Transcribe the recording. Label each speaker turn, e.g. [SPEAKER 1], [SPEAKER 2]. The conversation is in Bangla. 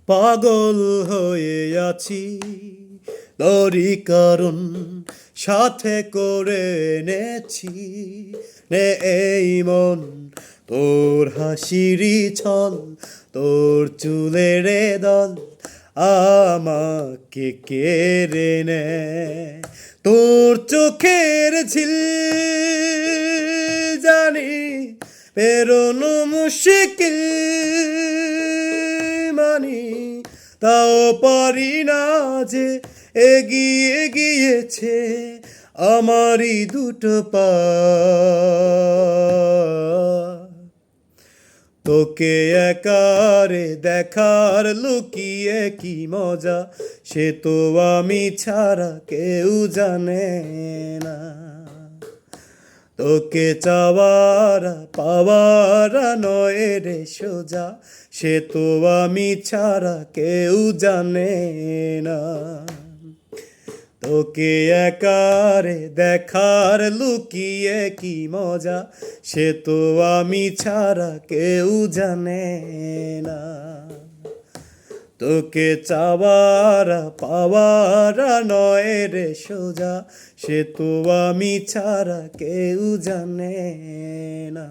[SPEAKER 1] পাগল হয়ে আছি তোরই কারণ সাথে করে এনেছি রে এই মন তোর হাসিরি ছল তোর চুলের দল আমাকে কেড়ে নে তোর চোখের ঝিল জানি পেরোনো মুশকিল মানি তাও পারি না যে এগিয়ে গিয়েছে আমারই দুটো পা তোকে একারে দেখার লুকিয়ে কি মজা সে তো আমি ছাড়া কেউ জানে না তোকে চাওয়ারা পাওয়ারা নয় রে সোজা সে তো আমি ছাড়া কেউ জানে না তোকে একারে দেখার লুকিয়ে কি মজা সে তো আমি ছাড়া কেউ জানে না তোকে চাওয়ারা পাওয়ারা নয় রে সোজা সে তো আমি ছাড়া কেউ জানে না।